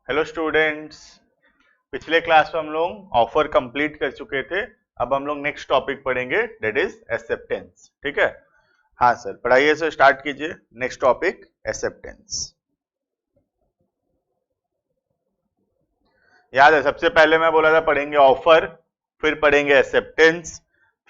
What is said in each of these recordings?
Hello students. पिछले class में हम लोग ऑफर कंप्लीट कर चुके थे। अब हम लोग नेक्स्ट टॉपिक पढ़ेंगे, दैट इज एक्सेप्टेंस। ठीक है। हाँ सर, पढ़ाइए से स्टार्ट कीजिए। Next topic acceptance. याद है, सबसे पहले मैं बोला था पढ़ेंगे ऑफर, फिर पढ़ेंगे एक्सेप्टेंस,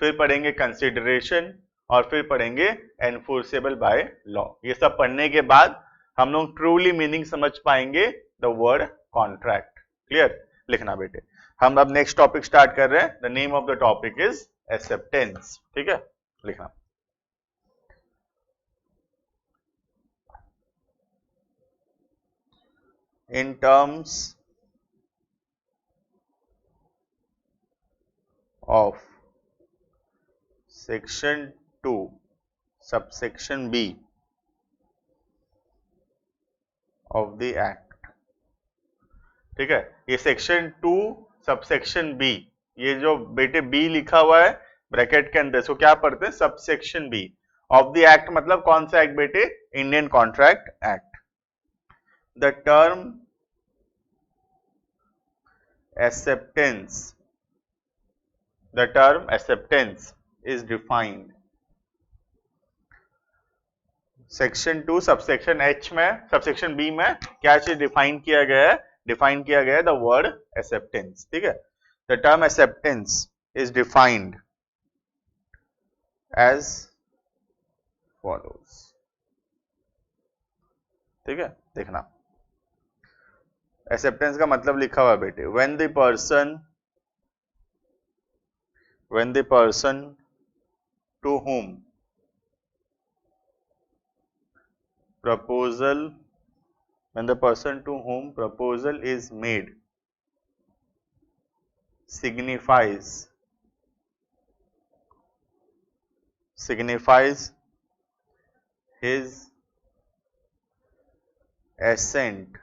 फिर पढ़ेंगे कंसिडरेशन और फिर पढ़ेंगे एनफोर्सेबल बाय लॉ। ये सब पढ़ने के बाद हम लोग ट्रूली मीनिंग समझ पाएंगे द वर्ड कॉन्ट्रैक्ट। क्लियर? लिखना बेटे। हम अब नेक्स्ट टॉपिक स्टार्ट कर रहे हैं। The name of the topic is acceptance. ठीक है, लिखना। In terms of section 2 subsection B of the act. ठीक है, ये सेक्शन 2 सबसेक्शन बी, ये जो बेटे बी लिखा हुआ है ब्रैकेट के अंदर, इसको क्या पढ़ते हैं? Subsection B of the act. मतलब कौन सा एक्ट बेटे? Indian contract act. The term acceptance, the term acceptance is defined section 2 subsection H में, सबसेक्शन बी में क्या चीज डिफाइन किया गया है? डिफाइन किया गया है द वर्ड एक्सेप्टेंस। ठीक है, the term acceptance is defined as follows. ठीक है, देखना। एक्सेप्टेंस का मतलब लिखा हुआ है बेटे, when the person to whom proposal when the person to whom proposal is made signifies his assent।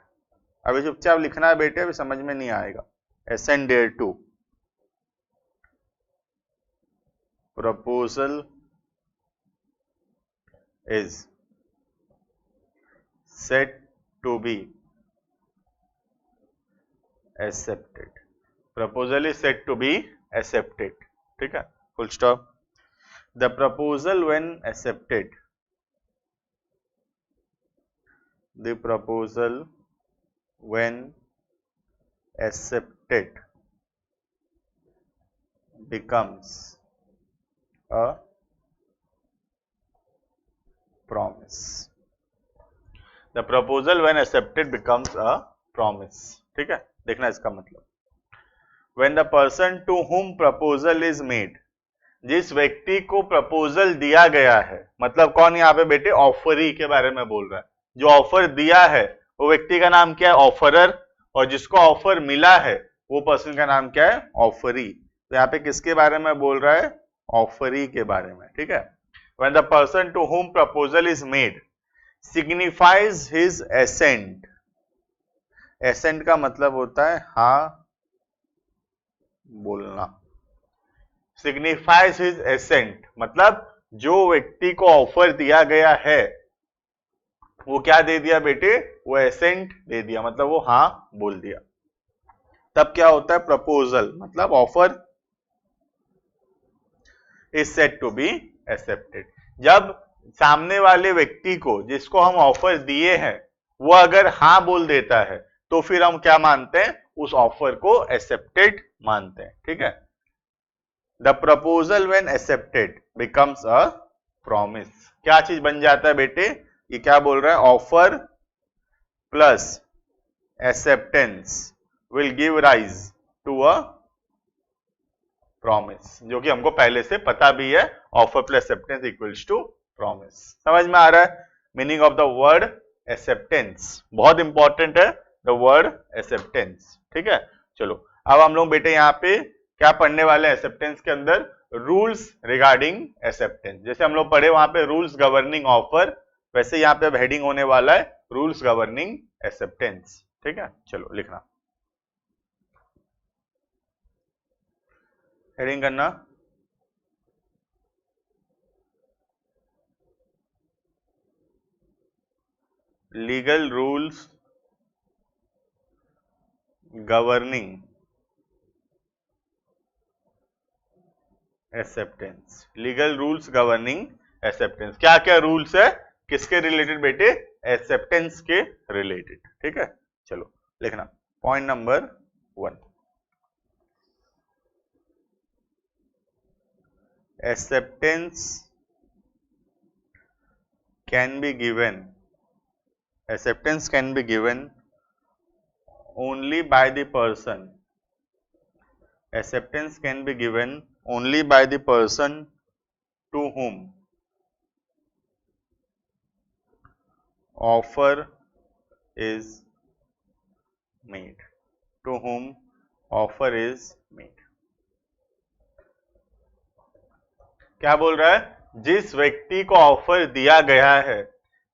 अभी चुपचाप लिखना है बेटे, अभी समझ में नहीं आएगा। assent dare to proposal is said to be accepted। proposal is said to be accepted। ठीक है, full stop. the proposal when accepted the proposal when accepted becomes a promise। the proposal when accepted becomes a promise। ठीक है, देखना इसका मतलब। when the person to whom proposal is made, जिस व्यक्ति को प्रपोजल दिया गया है, मतलब कौन यहाँ पे बेटे? ऑफरी के बारे में बोल रहा है। जो ऑफर दिया है वो व्यक्ति का नाम क्या है? ऑफरर। और जिसको ऑफर मिला है वो पर्सन का नाम क्या है? ऑफरी। तो यहाँ पे किसके बारे में बोल रहा है? ऑफरी के बारे में। ठीक है, when the person to whom proposal is made signifies his assent। assent का मतलब होता है हाँ बोलना। signifies his assent मतलब जो व्यक्ति को ऑफर दिया गया है वो क्या दे दिया बेटे? वो एसेंट दे दिया, मतलब वो हाँ बोल दिया। तब क्या होता है? प्रपोजल मतलब offer is said to be accepted. जब सामने वाले व्यक्ति को, जिसको हम ऑफर दिए हैं, वो अगर हाँ बोल देता है तो फिर हम क्या मानते हैं? उस ऑफर को एक्सेप्टेड मानते हैं। ठीक है, the proposal when accepted becomes a promise. क्या चीज बन जाता है बेटे? ये क्या बोल रहा है? Offer plus acceptance will give rise to a promise, जो कि हमको पहले से पता भी है। Offer plus acceptance equals to promise. समझ में आ रहा है meaning of the word acceptance? बहुत इंपॉर्टेंट है द वर्ड एक्सेप्टेंस। ठीक है, चलो अब हम लोग बेटे यहाँ पे क्या पढ़ने वाले हैं? एक्सेप्टेंस के अंदर रूल्स रिगार्डिंग एक्सेप्टेंस। जैसे हम लोग पढ़े वहां पे रूल्स गवर्निंग ऑफर, वैसे यहाँ पे अब हेडिंग होने वाला है रूल्स गवर्निंग एक्सेप्टेंस। ठीक है, चलो लिखना, हेडिंग करना। Legal rules governing acceptance, legal rules governing acceptance. क्या क्या रूल्स है, किसके रिलेटेड बेटे, एक्सेप्टेंस के रिलेटेड। ठीक है, चलो लिखना point number 1, acceptance can be given only by the person, acceptance can be given only by the person to whom offer is made, to whom offer is made। क्या बोल रहा है, जिस व्यक्ति को ऑफर दिया गया है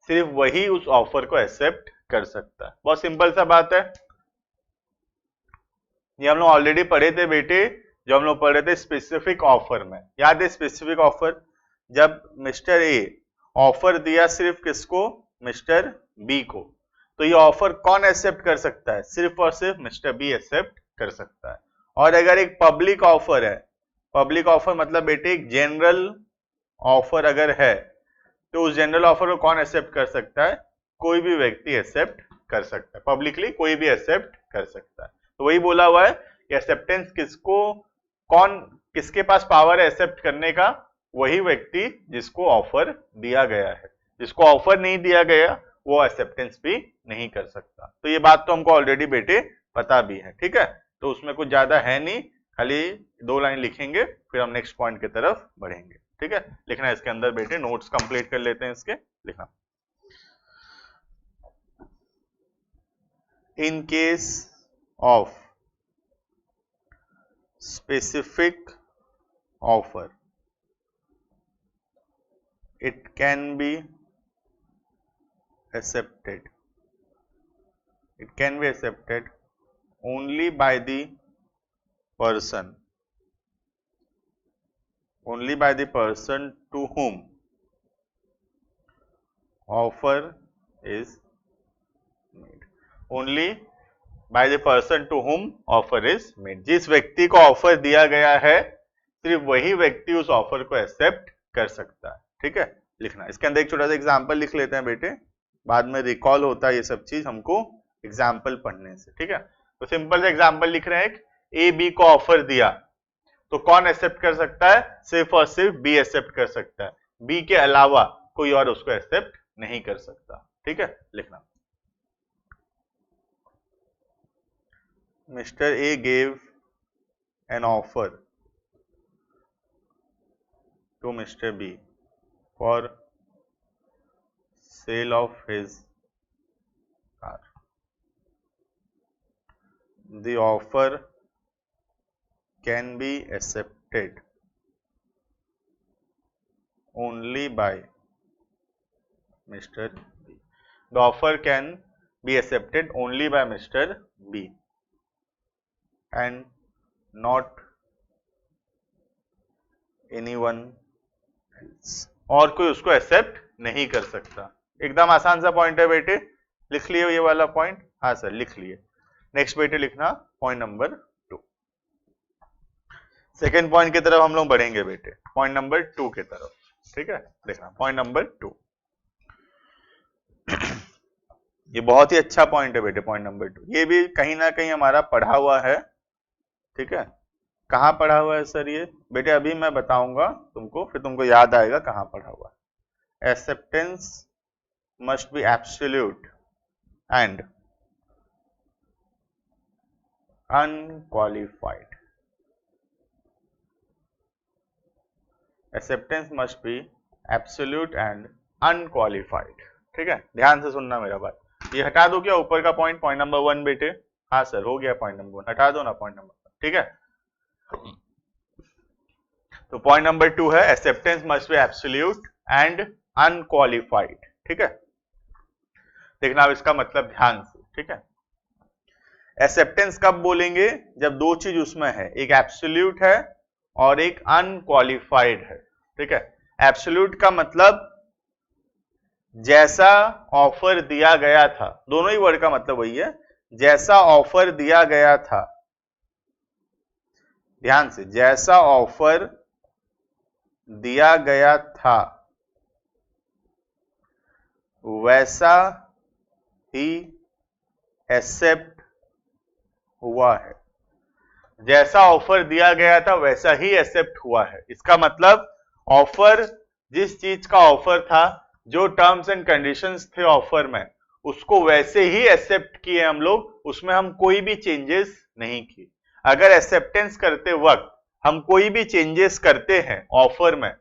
सिर्फ वही उस ऑफर को एक्सेप्ट कर सकता है। बहुत सिंपल सा बात है, ये हम लोग ऑलरेडी पढ़े थे बेटे, जो हम लोग पढ़े थे स्पेसिफिक ऑफर में, याद है स्पेसिफिक ऑफर, जब मिस्टर ए ऑफर दिया सिर्फ किसको, मिस्टर बी को, तो ये ऑफर कौन एक्सेप्ट कर सकता है, सिर्फ और सिर्फ मिस्टर बी एक्सेप्ट कर सकता है। और अगर एक पब्लिक ऑफर है, पब्लिक ऑफर मतलब बेटे एक जनरल ऑफर अगर है, तो उस जनरल ऑफर को कौन एक्सेप्ट कर सकता है, कोई भी व्यक्ति एक्सेप्ट कर सकता है, पब्लिकली कोई भी एक्सेप्ट कर सकता है। तो वही बोला हुआ है कि एक्सेप्टेंस किसको, कौन किसके पास पावर है एक्सेप्ट करने का, वही व्यक्ति जिसको ऑफर दिया गया है, जिसको ऑफर नहीं दिया गया वो एक्सेप्टेंस भी नहीं कर सकता। तो ये बात तो हमको ऑलरेडी बेटे पता भी है। ठीक है, तो उसमें कुछ ज्यादा है नहीं, खाली 2 लाइन लिखेंगे फिर हम नेक्स्ट पॉइंट की तरफ बढ़ेंगे। ठीक है, लिखना है इसके अंदर बेटे, नोट्स कंप्लीट कर लेते हैं इसके, लिखना in case of specific offer it can be accepted only by the person to whom offer is made, only by the person to whom offer is made। जिस व्यक्ति को ऑफर दिया गया है सिर्फ वही व्यक्ति उस ऑफर को एक्सेप्ट कर सकता है। ठीक है, लिखना इसके अंदर एक छोटा सा एग्जांपल लिख लेते हैं बेटे, बाद में रिकॉल होता है ये सब चीज हमको एग्जांपल पढ़ने से। ठीक है, तो सिंपल सा एग्जांपल लिख रहे हैं, ए बी को ऑफर दिया तो कौन एक्सेप्ट कर सकता है, सिर्फ और सिर्फ बी एक्सेप्ट कर सकता है, बी के अलावा कोई और उसको एक्सेप्ट नहीं कर सकता। ठीक है, लिखना Mr. A gave an offer to Mr. B for sale of his car. The offer can be accepted only by Mr. B. The offer can be accepted only by Mr. B and not anyone else, और कोई उसको accept नहीं कर सकता। एकदम आसान सा point है बेटे, लिख लिए ये वाला पॉइंट, हाँ सर लिख लिए। नेक्स्ट बेटे लिखना पॉइंट नंबर 2, सेकेंड पॉइंट की तरफ हम लोग बढ़ेंगे बेटे, पॉइंट नंबर 2 की तरफ। ठीक है, देखना पॉइंट नंबर 2, ये बहुत ही अच्छा पॉइंट है बेटे, पॉइंट नंबर 2, ये भी कहीं ना कहीं हमारा पढ़ा हुआ है। ठीक है, कहाँ पढ़ा हुआ है सर ये बेटे, अभी मैं बताऊंगा तुमको, फिर तुमको याद आएगा कहाँ पढ़ा हुआ है। Acceptance must B absolute and unqualified, acceptance must B absolute and unqualified. ठीक है, ध्यान से सुनना मेरा बात, ये हटा दो क्या ऊपर का पॉइंट, पॉइंट नंबर 1 बेटे, हाँ सर हो गया पॉइंट नंबर 1, हटा दो ना पॉइंट नंबर 1। ठीक है, तो पॉइंट नंबर 2 है acceptance must B absolute and unqualified. ठीक है, देखना अब इसका मतलब ध्यान से। ठीक है, एक्सेप्टेंस कब बोलेंगे, जब 2 चीज उसमें है, एक एब्सोल्यूट है और एक अनक्वालिफाइड है। ठीक है, एब्सोल्यूट का मतलब जैसा ऑफर दिया गया था, दोनों ही वर्ड का मतलब वही है, जैसा ऑफर दिया गया था, ध्यान से, जैसा ऑफर दिया गया था वैसा ही एक्सेप्ट हुआ है। जैसा ऑफर दिया गया था वैसा ही एक्सेप्ट हुआ है। इसका मतलब ऑफर, जिस चीज का ऑफर था, जो टर्म्स एंड कंडीशंस थे ऑफर में, उसको वैसे ही एक्सेप्ट किए हम लोग, उसमें हम कोई भी चेंजेस नहीं किए। अगर एक्सेप्टेंस करते वक्त हम कोई भी चेंजेस करते हैं ऑफर में,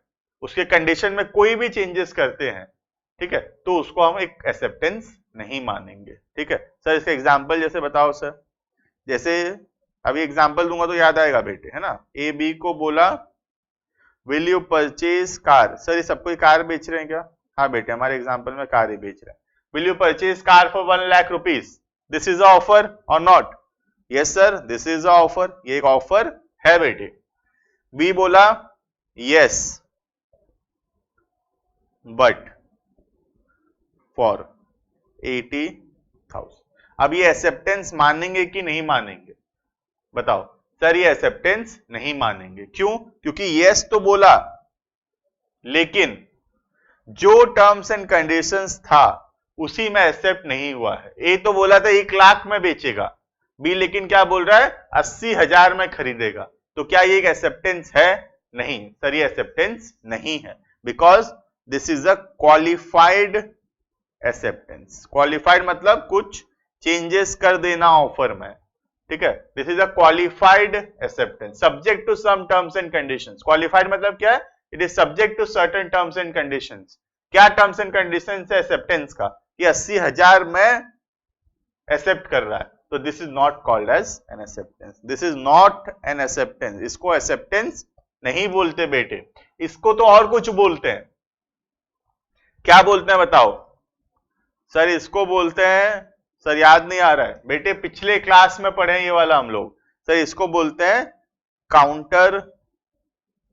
उसके कंडीशन में कोई भी चेंजेस करते हैं, ठीक है, तो उसको हम एक एक्सेप्टेंस नहीं मानेंगे। ठीक है सर, इसका एग्जांपल जैसे बताओ सर। जैसे अभी एग्जांपल दूंगा तो याद आएगा बेटे, है ना। ए बी को बोला will you purchase car. Sir ये सबको कार बेच रहे हैं क्या? हाँ बेटे, हमारे एग्जांपल में कार ही बेच रहे हैं। Will you purchase car for 1 lakh rupees, this is a offer or not? Yes sir, this is a offer, ये एक ऑफर है बेटे। बी बोला यस बट फॉर 80,000। अब ये एक्सेप्टेंस मानेंगे कि नहीं मानेंगे? बताओ सर, ये एक्सेप्टेंस नहीं मानेंगे। क्यों? क्योंकि यस तो बोला, लेकिन जो टर्म्स एंड कंडीशंस था उसी में एक्सेप्ट नहीं हुआ है। ए तो बोला था 1 लाख में बेचेगा, बी लेकिन क्या बोल रहा है 80,000 में खरीदेगा। तो क्या ये एक एक्सेप्टेंस है? नहीं सर, ये एक्सेप्टेंस नहीं है, because this is a qualified acceptance. Qualified मतलब कुछ चेंजेस कर देना ऑफर में, ठीक है। This is a qualified acceptance subject to some terms and conditions. Qualified मतलब क्या है? It is subject to certain terms and conditions. क्या टर्म्स एंड कंडीशंस है एक्सेप्टेंस का? ये 80,000 में एक्सेप्ट कर रहा है, तो this is not called as an acceptance. This is not an acceptance. इसको एक्सेप्टेंस नहीं बोलते बेटे, इसको तो और कुछ बोलते हैं। क्या बोलते हैं बताओ सर? इसको बोलते हैं, सर याद नहीं आ रहा है बेटे, पिछले क्लास में पढ़े ये वाला हम लोग। सर इसको बोलते हैं काउंटर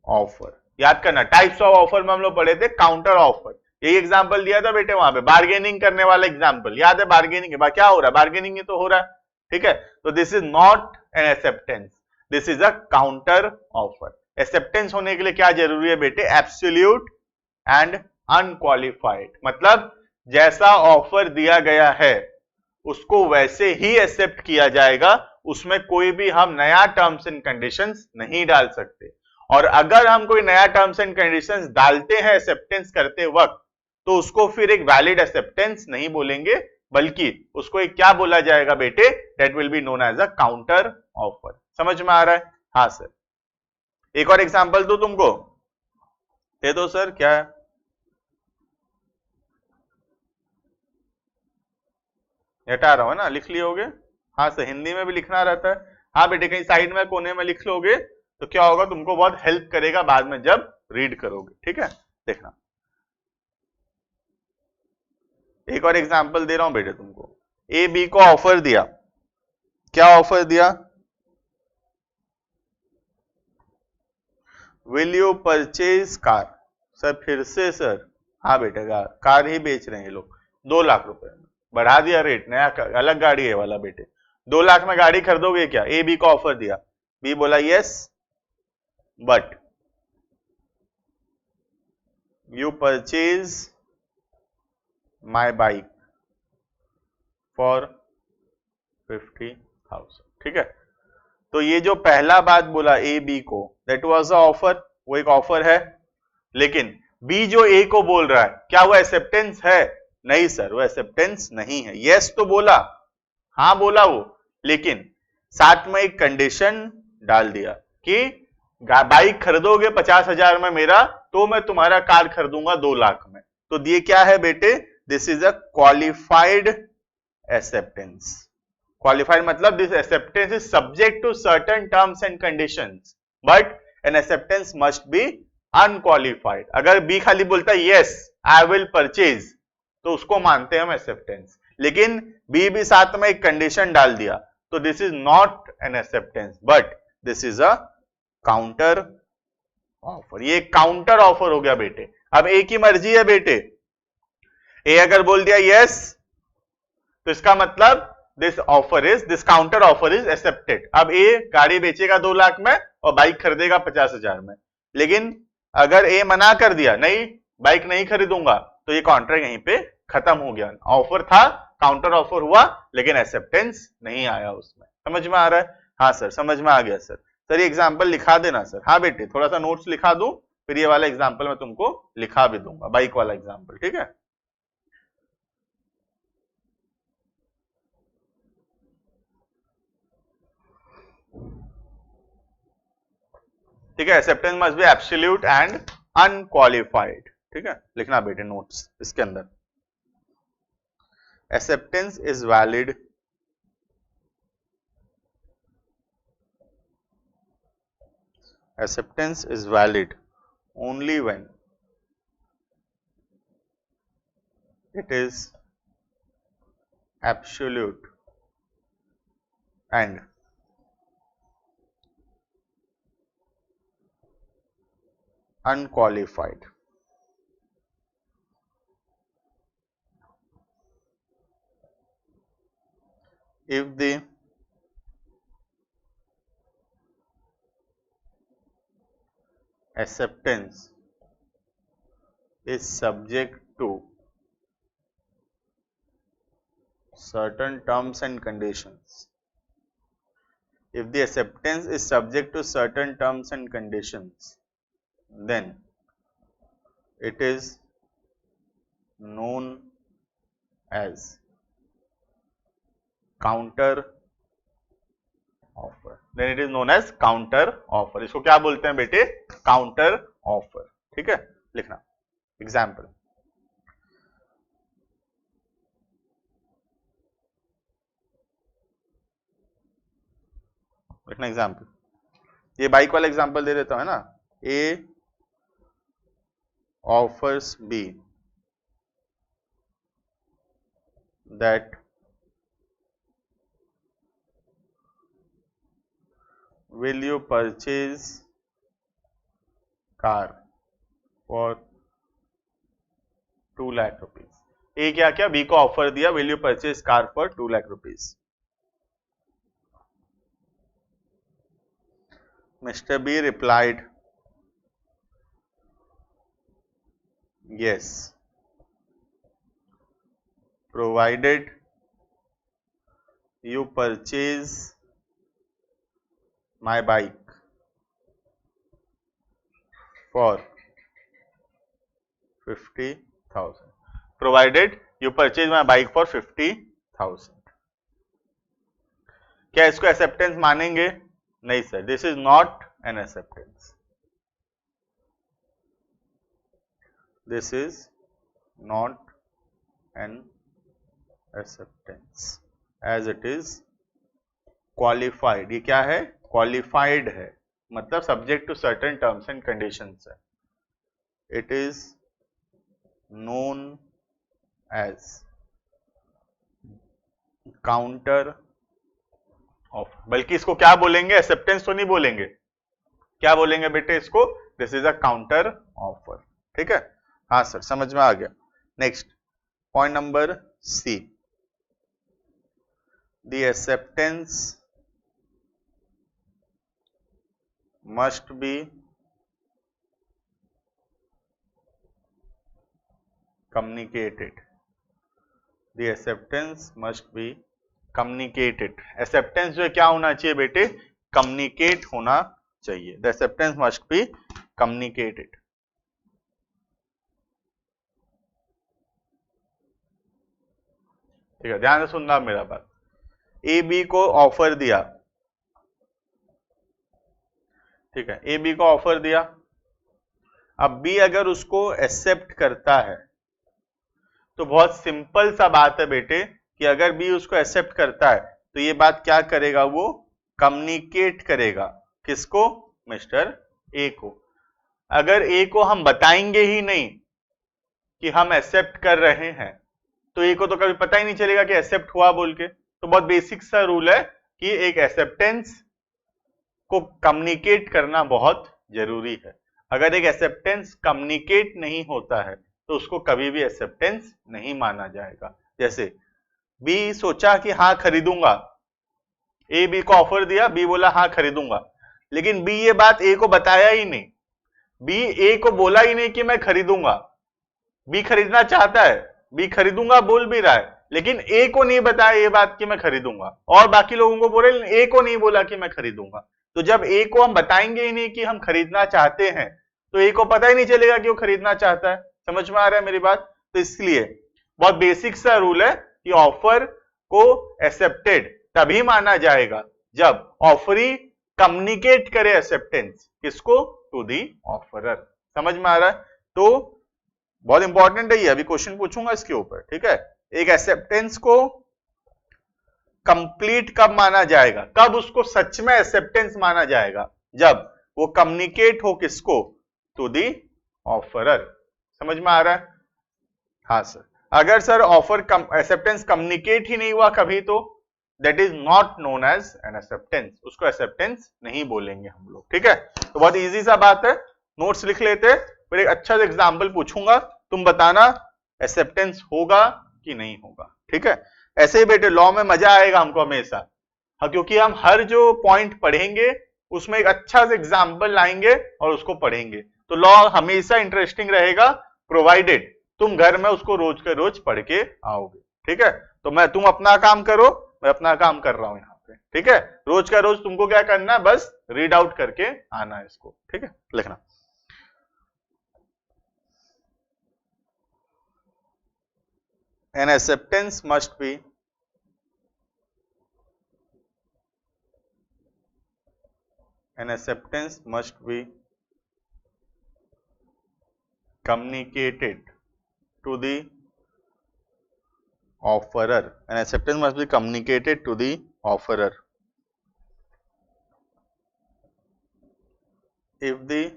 ऑफर। याद करना, टाइप्स ऑफ ऑफर में हम लोग पढ़े थे काउंटर ऑफर। यही एग्जांपल दिया था बेटे वहां पे, बार्गेनिंग करने वाला एग्जांपल याद है? बार्गेनिंग क्या हो रहा है? बार्गेनिंग ही तो हो रहा है, ठीक है। तो this is not an acceptance, this is a counter offer. Acceptance होने के लिए क्या जरूरी है बेटे? Absolute and unqualified. मतलब जैसा ऑफर दिया गया है उसको वैसे ही एक्सेप्ट किया जाएगा, उसमें कोई भी हम नया टर्म्स एंड कंडीशंस नहीं डाल सकते। और अगर हम कोई नया टर्म्स एंड कंडीशंस डालते हैं एक्सेप्टेंस करते वक्त, तो उसको फिर एक वैलिड एक्सेप्टेंस नहीं बोलेंगे, बल्कि उसको एक क्या बोला जाएगा बेटे? That will be known as a counter offer. समझ में आ रहा है? हाँ सर। एक और एग्जांपल दो तुमको, दे दो सर। क्या है? हटा रहा हूं ना, लिख लियोगे? हाँ सर, हिंदी में भी लिखना रहता है। हाँ बेटे, कहीं साइड में कोने में लिख लोगे तो क्या होगा, तुमको बहुत हेल्प करेगा बाद में जब रीड करोगे, ठीक है। देखना, एक और एग्जांपल दे रहा हूं बेटे तुमको। ए बी को ऑफर दिया, क्या ऑफर दिया? Will you purchase car. Sir फिर से सर, हाँ बेटा कार ही बेच रहे हैं ये लोग। 2 लाख रुपए में बढ़ा दिया रेट, नया अलग गाड़ी है वाला बेटे। 2 लाख में गाड़ी खरीदोगे क्या? ए बी को ऑफर दिया, बी बोला yes but you purchase my bike for 50,000, ठीक है। तो ये जो पहला बात बोला ए बी को, दैट वाज अ ऑफर, वो एक ऑफर है। लेकिन बी जो ए को बोल रहा है, क्या वो एक्सेप्टेंस है? नहीं सर, वो एक्सेप्टेंस नहीं है। यस तो बोला, हाँ बोला वो, लेकिन साथ में एक कंडीशन डाल दिया कि बाइक खरीदोगे 50,000 में मेरा, तो मैं तुम्हारा कार खरीदूंगा 2 लाख में। तो ये क्या है बेटे? This is a qualified acceptance. Qualified मतलब this acceptance is subject to certain terms and conditions, but an acceptance must be unqualified. अगर बी खाली बोलता है यस आई विल परचेज, तो उसको मानते हैं हम एक्सेप्टेंस। लेकिन बी भी साथ में एक कंडीशन डाल दिया, तो this is not an acceptance but this is a counter offer. ये काउंटर ऑफर हो गया बेटे। अब ए की मर्जी है बेटे, ए अगर बोल दिया यस, तो इसका मतलब this offer is, this counter offer is accepted. अब ए गाड़ी बेचेगा 2 लाख में और बाइक खरीदेगा 50,000 में, लेकिन अगर ए मना कर दिया नहीं बाइक नहीं खरीदूंगा, तो ये कॉन्ट्रैक्ट यहीं पे खत्म हो गया। ऑफर था, काउंटर ऑफर हुआ, लेकिन एक्सेप्टेंस नहीं आया उसमें। समझ में आ रहा है? हाँ सर समझ में आ गया सर। सर ये एग्जाम्पल लिखा देना सर। हाँ बेटे थोड़ा सा नोट्स लिखा दूं, फिर ये वाला एग्जाम्पल मैं तुमको लिखा भी दूंगा, बाइक वाला एग्जाम्पल, ठीक है? ठीक है, acceptance must B absolute and unqualified. ठीक है, लिखना बेटे नोट्स इसके अंदर। Acceptance is valid acceptance is valid only when it is absolute and unqualified. If the acceptance is subject to certain terms and conditions, if the acceptance is subject to certain terms and conditions, then it is known as counter offer. Then it is known as counter offer. इसको क्या बोलते हैं बेटे? Counter offer. ठीक है, लिखना example. लिखना example. ये बाइक वाला एग्जाम्पल दे देता है ना। A offers B that will you purchase car for 2 lakh rupees. A क्या क्या बी को ऑफर दिया, will you purchase car for 2 lakh rupees. Mister B replied yes provided you purchase my bike for 50,000। provided you purchase my bike for 50,000। क्या इसको acceptance मानेंगे? नहीं sir, this is not an acceptance. This is not an acceptance as it is qualified. ये क्या है? Qualified है, मतलब subject to certain terms and conditions है। It is known as counter offer. बल्कि इसको क्या बोलेंगे? एक्सेप्टेंस तो नहीं बोलेंगे, क्या बोलेंगे बेटे इसको? This is a counter offer. ठीक है, हाँ सर समझ में आ गया। Next point number C, the acceptance must be communicated। the acceptance must be communicated। acceptance जो है क्या होना चाहिए बेटे? communicate होना चाहिए। the acceptance must be communicated। ठीक है, ध्यान से सुनना मेरा बात। ए बी को ऑफर दिया, ठीक है, ए बी को ऑफर दिया। अब बी अगर उसको एक्सेप्ट करता है तो बहुत सिंपल सा बात है बेटे कि अगर बी उसको एक्सेप्ट करता है तो ये बात क्या करेगा? वो कम्युनिकेट करेगा। किसको? मिस्टर ए को। अगर ए को हम बताएंगे ही नहीं कि हम एक्सेप्ट कर रहे हैं तो ए को तो कभी पता ही नहीं चलेगा कि एक्सेप्ट हुआ बोल के। तो बहुत बेसिक सा रूल है कि एक एक्सेप्टेंस को कम्युनिकेट करना बहुत जरूरी है। अगर एक एक्सेप्टेंस कम्युनिकेट नहीं होता है तो उसको कभी भी एक्सेप्टेंस नहीं माना जाएगा। जैसे बी सोचा कि हाँ खरीदूंगा, ए बी को ऑफर दिया, बी बोला हाँ खरीदूंगा, लेकिन बी ये बात ए को बताया ही नहीं, बी ए को बोला ही नहीं कि मैं खरीदूंगा, बी खरीदना चाहता है, बी खरीदूंगा बोल भी रहा है, लेकिन ए को नहीं बताया ये बात कि मैं खरीदूंगा, और बाकी लोगों को बोले, ए को नहीं बोला कि मैं खरीदूंगा। तो जब ए को हम बताएंगे ही नहीं कि हम खरीदना चाहते हैं, तो ए को पता ही नहीं चलेगा कि वो खरीदना चाहता है। समझ में आ रहा है मेरी बात? तो इसलिए बहुत बेसिक सा रूल है कि ऑफर को एक्सेप्टेड तभी माना जाएगा जब ऑफरी कम्युनिकेट करे एक्सेप्टेंस, किसको? To the offeror. समझ में आ रहा है? तो बहुत इंपॉर्टेंट है ये, अभी क्वेश्चन पूछूंगा इसके ऊपर, ठीक है। एक एक्सेप्टेंस को कंप्लीट कब माना जाएगा, कब उसको सच में एक्सेप्टेंस माना जाएगा? जब वो कम्युनिकेट हो किसको? To the offeror. समझ में आ रहा है? हाँ सर। अगर सर ऑफर एक्सेप्टेंस कम्युनिकेट ही नहीं हुआ कभी, तो that is not known as an acceptance, उसको एक्सेप्टेंस नहीं बोलेंगे हम लोग, ठीक है। तो बहुत इजी सा बात है, नोट्स लिख लेते, फिर एक अच्छा सा एग्जाम्पल पूछूंगा, तुम बताना एक्सेप्टेंस होगा कि नहीं होगा, ठीक है। ऐसे ही बेटे लॉ में मजा आएगा हमको हमेशा, हाँ, क्योंकि हम हर जो पॉइंट पढ़ेंगे उसमें एक अच्छा सा एग्जाम्पल लाएंगे और उसको पढ़ेंगे, तो लॉ हमेशा इंटरेस्टिंग रहेगा, प्रोवाइडेड तुम घर में उसको रोज के रोज पढ़ के आओगे, ठीक है। तो तुम अपना काम करो, मैं अपना काम कर रहा हूं यहाँ पे, ठीक है। रोज का रोज तुमको क्या करना है, बस रीड आउट करके आना है इसको, ठीक है। लिखना an acceptance must be communicated to the offerer. An acceptance must be communicated to the offerer. If the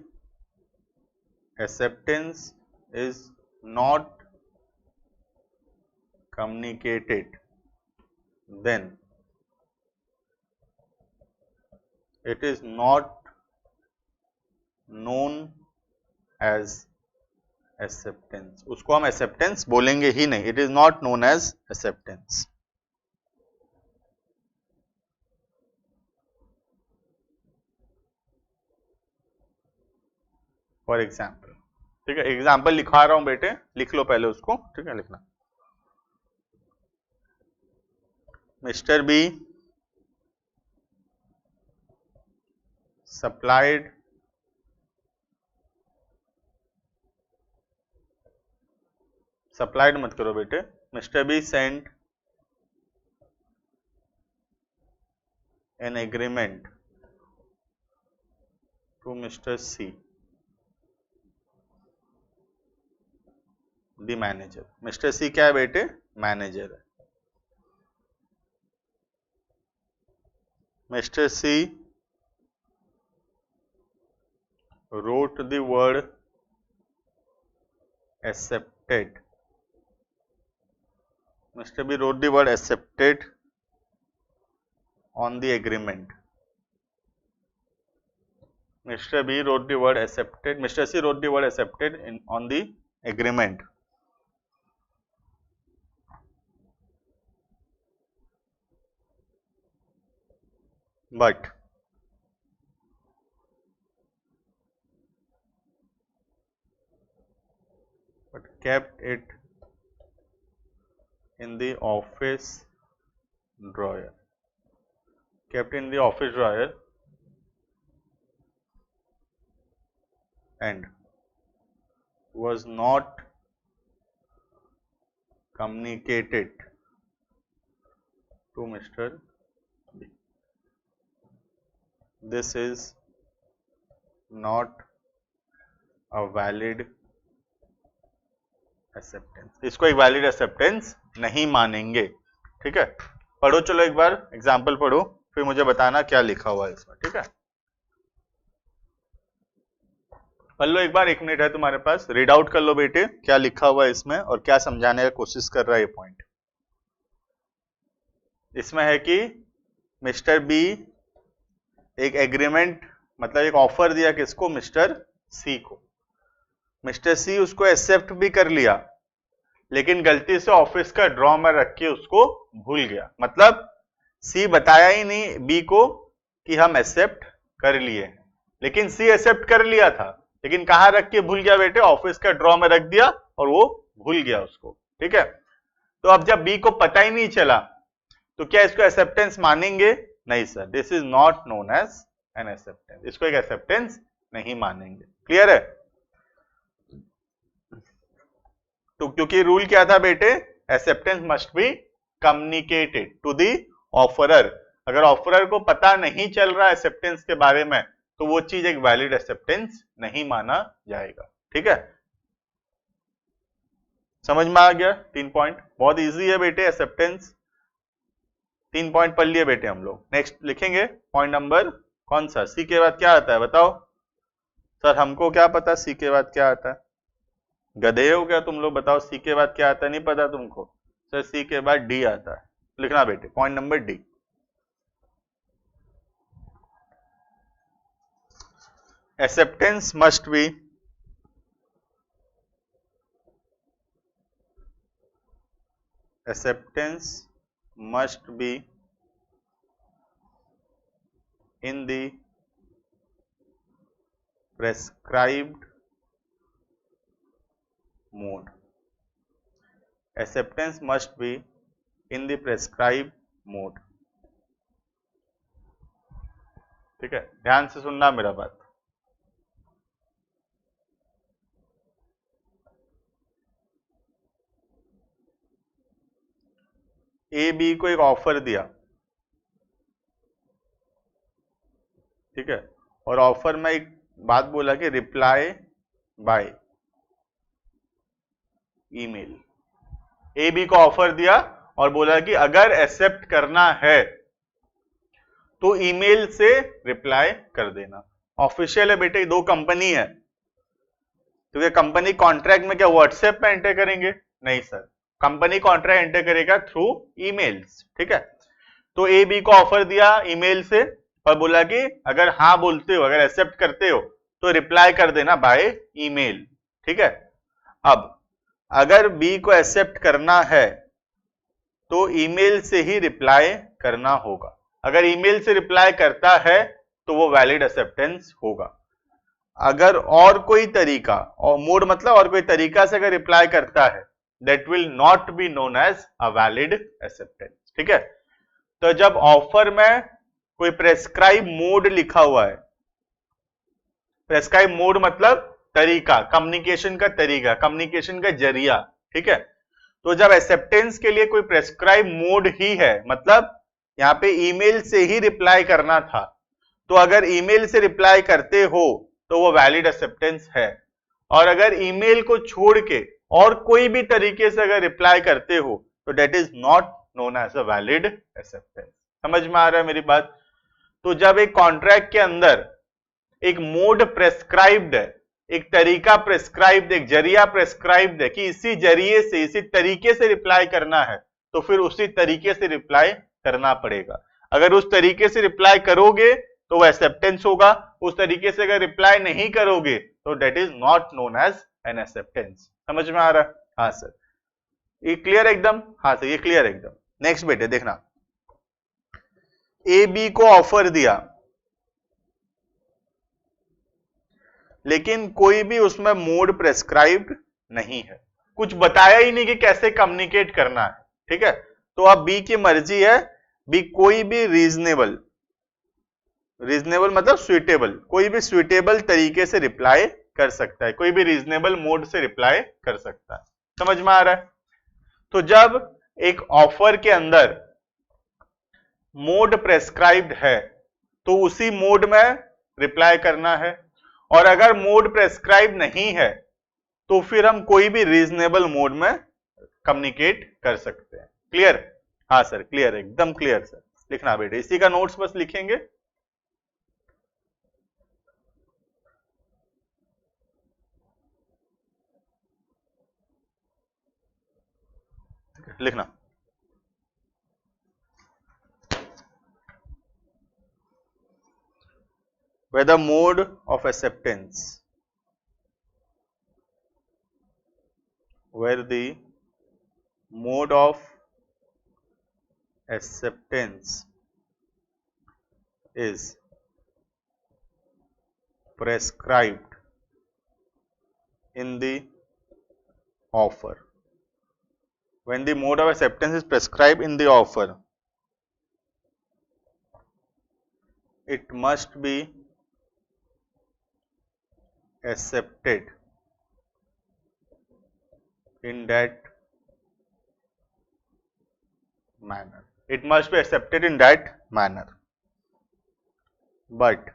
acceptance is not communicated, then it is not known as acceptance. उसको हम acceptance बोलेंगे ही नहीं, it is not known as acceptance. For example, ठीक है, example लिखवा रहा हूं बेटे, लिख लो पहले उसको, ठीक है। लिखना मिस्टर बी supplied मत करो बेटे, mister B sent an agreement to mister C the manager. Mister C क्या है बेटे? मैनेजर है। Mister C wrote the word accepted. Mr. B wrote the word accepted on the agreement. Mr. B wrote the word accepted. Mr. C wrote the word accepted on the agreement. But kept it in the office drawer. Kept in the office drawer and was not communicated to Mr. B. This is not a valid acceptance. इसको एक valid acceptance नहीं मानेंगे, ठीक है। पढ़ो चलो एक बार example पढ़ो, फिर मुझे बताना क्या लिखा हुआ है इसमें, ठीक है। पढ़ लो एक बार, 1 मिनट है तुम्हारे पास, रीड आउट कर लो बेटे क्या लिखा हुआ है इसमें और क्या समझाने का कोशिश कर रहा है ये पॉइंट। इसमें है कि मिस्टर बी एक एग्रीमेंट मतलब एक ऑफर दिया किसको? मिस्टर सी को। मिस्टर सी उसको एक्सेप्ट भी कर लिया, लेकिन गलती से ऑफिस का ड्रॉ में रख के उसको भूल गया, मतलब सी बताया ही नहीं बी को कि हम एक्सेप्ट कर लिए हैं, लेकिन सी एक्सेप्ट कर लिया था, लेकिन कहां रख के भूल गया बेटे, ऑफिस का ड्रॉ में रख दिया और वो भूल गया उसको। ठीक है, तो अब जब बी को पता ही नहीं चला तो क्या इसको एक्सेप्टेंस मानेंगे? नहीं sir, this is not known as an acceptance, इसको एक एक्सेप्टेंस नहीं मानेंगे। क्लियर है? तो क्योंकि रूल क्या था बेटे, acceptance must be communicated to the offeror. अगर ऑफरर को पता नहीं चल रहा एक्सेप्टेंस के बारे में तो वो चीज एक वैलिड एक्सेप्टेंस नहीं माना जाएगा। ठीक है, समझ में आ गया? 3 पॉइंट बहुत इजी है बेटे, एक्सेप्टेंस 3 पॉइंट पढ़ लिए बेटे हम लोग। नेक्स्ट लिखेंगे पॉइंट नंबर कौन सा, सी के बाद क्या आता है बताओ सर, हमको क्या पता सी के बाद क्या आता है? गधे हो क्या तुम लोग? बताओ सी के बाद क्या आता है, नहीं पता तुमको? सर सी के बाद डी आता है, लिखना बेटे point number D. acceptance must be in the prescribed mode. Acceptance must be in the prescribed mode. ठीक है, ध्यान से सुनना मेरा बात। ए बी को एक ऑफर दिया, ठीक है, और ऑफर में एक बात बोला कि reply by email. A B को ऑफर दिया और बोला कि अगर एक्सेप्ट करना है तो ईमेल से रिप्लाई कर देना। ऑफिशियल है बेटे, दो कंपनी है, तो ये कंपनी कॉन्ट्रैक्ट में क्या व्हाट्सएप पे एंटर करेंगे? नहीं सर, कंपनी कॉन्ट्रैक्ट एंटर करेगा थ्रू ईमेल्स। ठीक है, तो ए बी को ऑफर दिया ईमेल से और बोला कि अगर हाँ बोलते हो, अगर एक्सेप्ट करते हो तो रिप्लाई कर देना बाय ईमेल। ठीक है, अब अगर बी को एक्सेप्ट करना है तो ईमेल से ही रिप्लाई करना होगा। अगर ईमेल से रिप्लाई करता है तो वो वैलिड एक्सेप्टेंस होगा। अगर और कोई तरीका, और मोड मतलब और कोई तरीका से अगर रिप्लाई करता है, that will not be known as a valid acceptance. ठीक है, तो जब ऑफर में कोई प्रेस्क्राइब मोड लिखा हुआ है, प्रेस्क्राइब मोड मतलब तरीका, कम्युनिकेशन का तरीका, कम्युनिकेशन का जरिया। ठीक है, तो जब एक्सेप्टेंस के लिए कोई प्रेस्क्राइब मोड ही है, मतलब यहां पे ईमेल से ही रिप्लाई करना था, तो अगर ईमेल से रिप्लाई करते हो तो वो वैलिड एक्सेप्टेंस है। और अगर ईमेल को छोड़ के और कोई भी तरीके से अगर रिप्लाई करते हो तो that is not known as a valid acceptance. समझ में आ रहा है मेरी बात? तो जब एक कॉन्ट्रैक्ट के अंदर एक मोड प्रेस्क्राइब्ड है, एक तरीका प्रेस्क्राइब्ड, एक जरिया प्रेस्क्राइब्ड है कि इसी जरिए से, इसी तरीके से रिप्लाई करना है, तो फिर उसी तरीके से रिप्लाई करना पड़ेगा। अगर उस तरीके से रिप्लाई करोगे तो वो एक्सेप्टेंस होगा, उस तरीके से अगर रिप्लाई नहीं करोगे तो that is not known as an acceptance. समझ में आ रहा है? हाँ सर, ये क्लियर एकदम? हाँ सर, ये क्लियर एकदम। नेक्स्ट बेटे देखना, ए बी को ऑफर दिया लेकिन कोई भी उसमें मोड प्रेस्क्राइब्ड नहीं है, कुछ बताया ही नहीं कि कैसे कम्युनिकेट करना है। ठीक है, तो अब बी की मर्जी है, बी कोई भी रीजनेबल, रीजनेबल मतलब सुइटेबल, कोई भी सुइटेबल तरीके से रिप्लाई कर सकता है, कोई भी रीजनेबल मोड से रिप्लाई कर सकता है। समझ में आ रहा है? तो जब एक ऑफर के अंदर मोड प्रेस्क्राइब्ड है तो उसी मोड में रिप्लाई करना है, और अगर मोड प्रेस्क्राइब नहीं है तो फिर हम कोई भी रीजनेबल मोड में कम्युनिकेट कर सकते हैं। क्लियर? हाँ सर, क्लियर, एकदम क्लियर सर। लिखना बेटे, इसी का नोट्स बस लिखेंगे। लिखना, where the mode of acceptance, where the mode of acceptance is prescribed in the offer. When the mode of acceptance is prescribed in the offer, it must be accepted in that manner. It must be accepted in that manner. But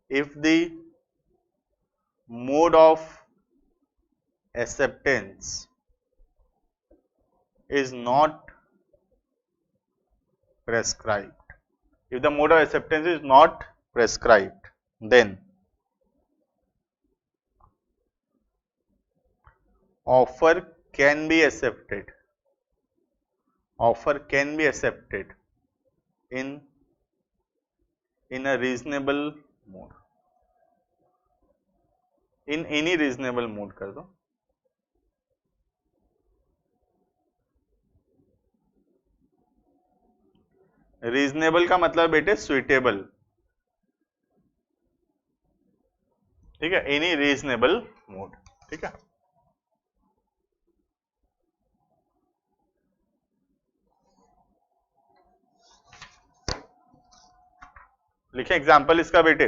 if the mode of acceptance is not prescribed, if the mode of acceptance is not prescribed, then offer can be accepted. Offer can be accepted in a reasonable mode. In any reasonable mode कर दो. Reasonable का मतलब बेटे suitable, ठीक है, any reasonable mode, ठीक है. लिखे एग्जाम्पल इसका बेटे.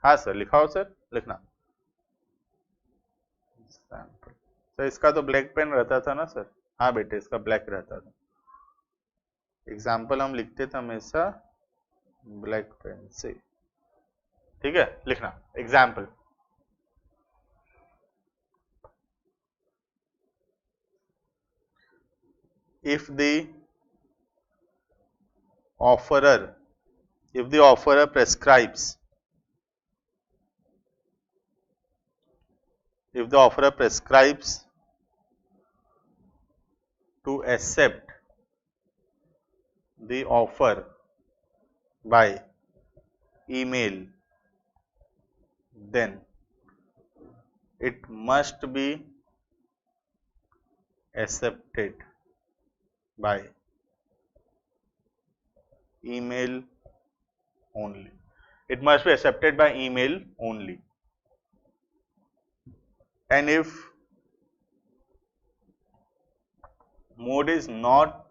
हाँ सर लिखाओ सर, लिखना. सर इसका तो ब्लैक पेन रहता था ना सर. हाँ बेटे इसका ब्लैक रहता था. एग्जाम्पल हम लिखते थे हमेशा ब्लैक पेन से, ठीक है. लिखना example. If the offerer prescribes to accept the offer by email, then it must be accepted by email only. It must be accepted by email only. And if mode is not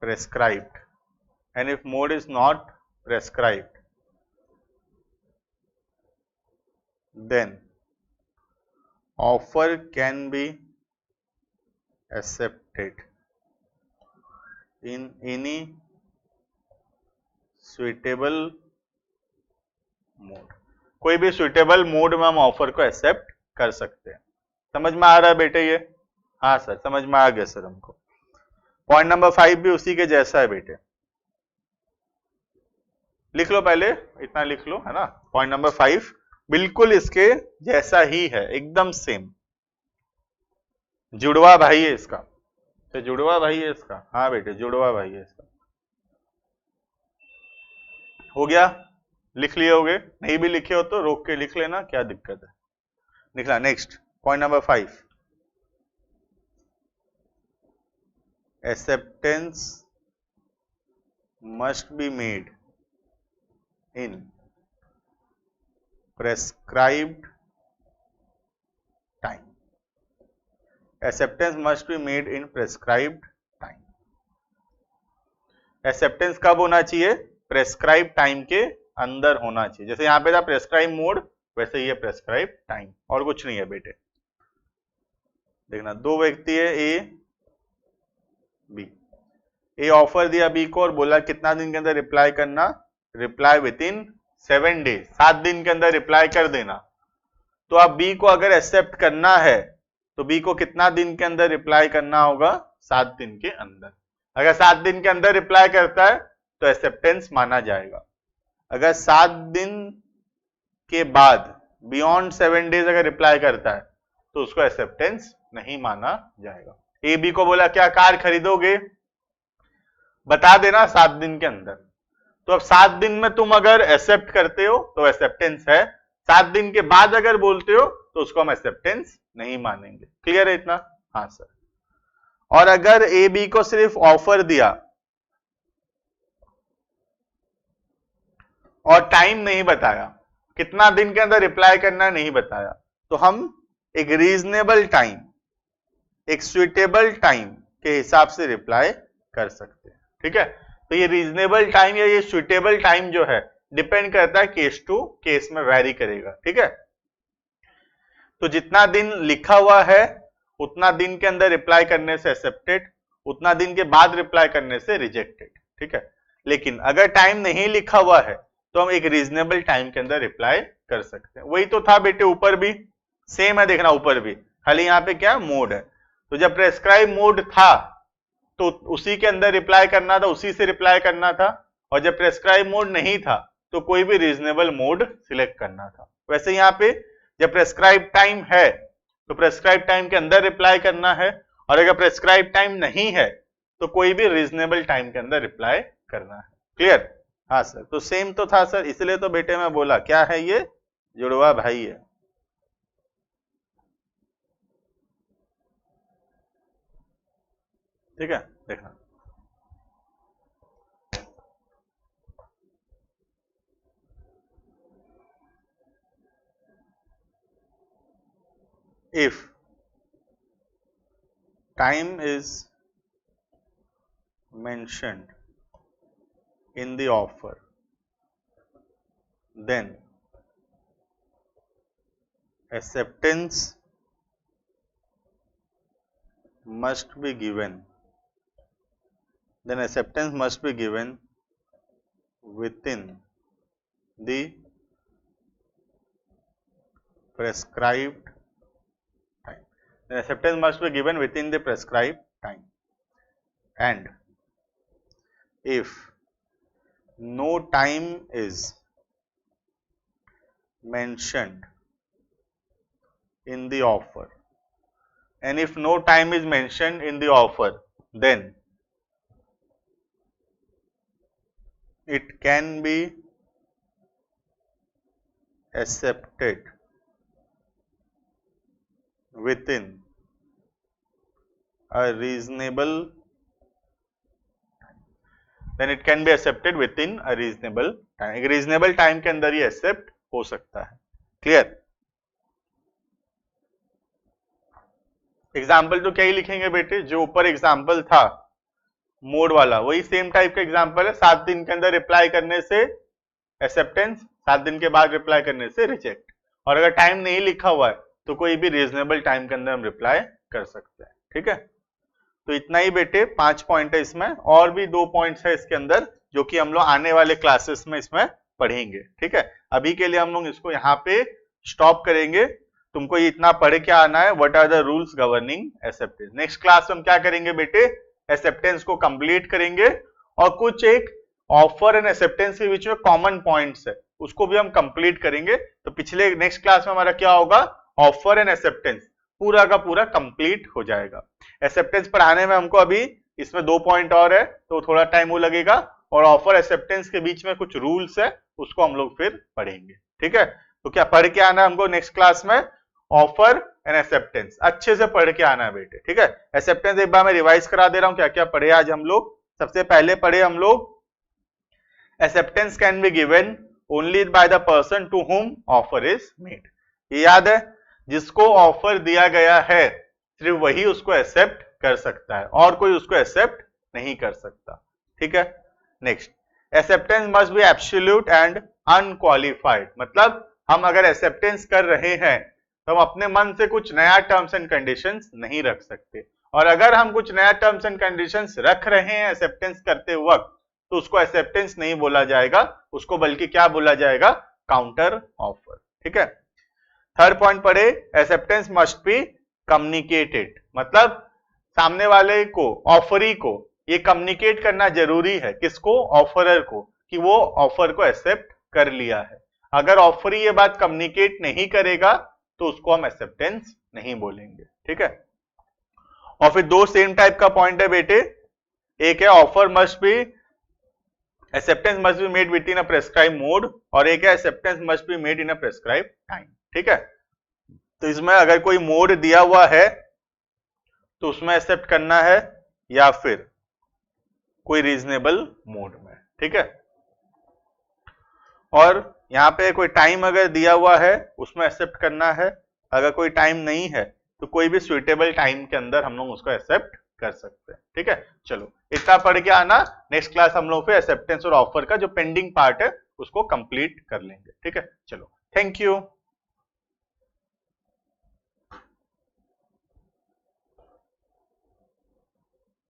prescribed, then offer can be accepted in any suitable mode. कोई भी suitable mode में हम offer को accept कर सकते हैं. समझ में आ रहा है बेटे ये? हाँ सर समझ में आ गया सर हमको. पॉइंट नंबर 5 भी उसी के जैसा है बेटे. लिख लो पहले, इतना लिख लो, है ना. पॉइंट नंबर 5 बिल्कुल इसके जैसा ही है, एकदम सेम. जुड़वा भाई है इसका. तो जुड़वा भाई है इसका. हाँ बेटे जुड़वा भाई है इसका. हो गया? लिख लिए होगे. नहीं भी लिखे हो तो रोक के लिख लेना, क्या दिक्कत है. लिखना. Next point number 5. Acceptance must be made in prescribed time. Acceptance must be made in prescribed time. Acceptance कब होना चाहिए? प्रेस्क्राइब टाइम के अंदर होना चाहिए. जैसे यहां पे था प्रेस्क्राइब मोड, वैसे ये प्रेस्क्राइब टाइम, और कुछ नहीं है बेटे. देखना, दो व्यक्ति है ए बी. ए ऑफर दिया बी को और बोला कितना दिन के अंदर रिप्लाई करना? Reply with in 7 days. 7 दिन के अंदर रिप्लाई कर देना. तो अब बी को अगर एक्सेप्ट करना है तो बी को कितना दिन के अंदर रिप्लाई करना होगा? 7 दिन के अंदर. अगर 7 दिन के अंदर रिप्लाई करता है तो एक्सेप्टेंस माना जाएगा. अगर 7 दिन के बाद बियॉन्ड 7 डेज अगर रिप्लाई करता है तो उसको एक्सेप्टेंस नहीं माना जाएगा. ए बी को बोला क्या कार खरीदोगे? बता देना 7 दिन के अंदर. तो अब 7 दिन में तुम अगर एक्सेप्ट करते हो तो एक्सेप्टेंस है. 7 दिन के बाद अगर बोलते हो तो उसको हम एक्सेप्टेंस नहीं मानेंगे. क्लियर है इतना? हाँ सर। और अगर ए बी को सिर्फ ऑफर दिया और टाइम नहीं बताया, कितना दिन के अंदर रिप्लाई करना नहीं बताया, तो हम एक रीजनेबल टाइम, एक सुइटेबल टाइम के हिसाब से रिप्लाई कर सकते हैं। ठीक है, तो ये रीजनेबल टाइम या ये सुइटेबल टाइम जो है डिपेंड करता है केस टू केस में, वैरी करेगा। ठीक है, तो जितना दिन लिखा हुआ है उतना दिन के अंदर रिप्लाई करने से एक्सेप्टेड, उतना दिन के बाद रिप्लाई करने से रिजेक्टेड। ठीक है, लेकिन अगर टाइम नहीं लिखा हुआ है तो हम एक रीजनेबल टाइम के अंदर रिप्लाई कर सकते हैं। वही तो था बेटे, ऊपर भी सेम है, देखना ऊपर भी, खाली यहाँ पे क्या मोड है। तो जब प्रेस्क्राइब मोड था तो उसी के अंदर रिप्लाई करना था, उसी से रिप्लाई करना था, और जब प्रेस्क्राइब मोड नहीं था तो कोई भी रीजनेबल मोड सिलेक्ट करना था। वैसे यहाँ पे जब प्रेस्क्राइब टाइम है तो प्रेस्क्राइब टाइम के अंदर रिप्लाई करना है, और अगर प्रेस्क्राइब टाइम नहीं है तो कोई भी रीजनेबल टाइम के अंदर रिप्लाई करना है। क्लियर? हाँ सर, तो सेम तो था सर, इसलिए तो बेटे मैं बोला क्या है ये, जुड़वा भाई है। ठीक है, देखना if time is mentioned in the offer, then acceptance must be given, then acceptance must be given within the prescribed time. Then acceptance must be given within the prescribed time. And if no time is mentioned in the offer, and if no time is mentioned in the offer, then it can be accepted within a reasonable, then it can be accepted within a reasonable time. एक reasonable time के अंदर ही accept हो सकता है। Clear? Example तो क्या ही लिखेंगे बेटे, जो ऊपर एग्जाम्पल था मोड वाला वही सेम टाइप का एग्जाम्पल है। 7 दिन के अंदर रिप्लाई करने से एक्सेप्टेंस, 7 दिन के बाद रिप्लाई करने से रिजेक्ट, और अगर टाइम नहीं लिखा हुआ है तो कोई भी रीजनेबल टाइम के अंदर हम रिप्लाई कर सकते हैं। ठीक है, तो इतना ही बेटे, 5 पॉइंट है इसमें, और भी 2 पॉइंट्स है इसके अंदर जो कि हम लोग आने वाले क्लासेस में इसमें पढ़ेंगे। ठीक है, अभी के लिए हम लोग इसको यहाँ पे स्टॉप करेंगे। तुमको ये इतना पढ़ के आना है, what are the rules governing acceptance. Next class में हम क्या करेंगे बेटे, एक्सेप्टेंस को कंप्लीट करेंगे, और कुछ एक ऑफर एंड एक्सेप्टेंस के बीच में कॉमन पॉइंट्स है उसको भी हम कंप्लीट करेंगे। तो पिछले नेक्स्ट क्लास में हमारा क्या होगा, ऑफर एंड एक्सेप्टेंस पूरा का पूरा कंप्लीट हो जाएगा। एक्सेप्टेंस पढ़ाने में हमको अभी इसमें 2 पॉइंट और है तो थोड़ा टाइम वो लगेगा, और ऑफर एक्सेप्टेंस के बीच में कुछ रूल्स है उसको हम लोग फिर पढ़ेंगे। ठीक है, तो क्या पढ़ के आना हमको नेक्स्ट क्लास में, ऑफर एंड एक्सेप्टेंस अच्छे से पढ़ के आना है बेटे। ठीक है, एक्सेप्टेंस एक बार मैं रिवाइज करा दे रहा हूं क्या क्या पढ़े आज हम लोग। सबसे पहले पढ़े हम लोग acceptance can be given only by the person to whom offer is made. ये याद है, जिसको ऑफर दिया गया है सिर्फ वही उसको एक्सेप्ट कर सकता है, और कोई उसको एक्सेप्ट नहीं कर सकता। ठीक है, next, acceptance must B absolute and unqualified. मतलब हम अगर एक्सेप्टेंस कर रहे हैं तो हम अपने मन से कुछ नया टर्म्स एंड कंडीशंस नहीं रख सकते, और अगर हम कुछ नया टर्म्स एंड कंडीशंस रख रहे हैं एक्सेप्टेंस करते वक्त तो उसको एक्सेप्टेंस नहीं बोला जाएगा, उसको बल्कि क्या बोला जाएगा, काउंटर ऑफर। ठीक है, थर्ड पॉइंट पढ़े, एक्सेप्टेंस मस्ट बी कम्युनिकेटेड। मतलब सामने वाले को, ऑफरी को ये कम्युनिकेट करना जरूरी है, किसको, ऑफरर को, कि वो ऑफर को एक्सेप्ट कर लिया है। अगर ऑफरी ये बात कम्युनिकेट नहीं करेगा तो उसको हम एक्सेप्टेंस नहीं बोलेंगे। ठीक है, और फिर 2 सेम टाइप का पॉइंट है बेटे, एक है offer must be, acceptance must be made with in a prescribe mode, और एक है acceptance must be made in a prescribe time. ठीक है, तो इसमें अगर कोई मोड दिया हुआ है तो उसमें एक्सेप्ट करना है या फिर कोई रीजनेबल मोड में, ठीक है। और यहाँ पे कोई टाइम अगर दिया हुआ है उसमें एक्सेप्ट करना है, अगर कोई टाइम नहीं है तो कोई भी सुइटेबल टाइम के अंदर हम लोग उसको एक्सेप्ट कर सकते हैं, ठीक है। चलो इतना पढ़ के आना, नेक्स्ट क्लास हम लोग फिर एक्सेप्टेंस और ऑफर का जो पेंडिंग पार्ट है उसको कंप्लीट कर लेंगे, ठीक है। चलो थैंक यू।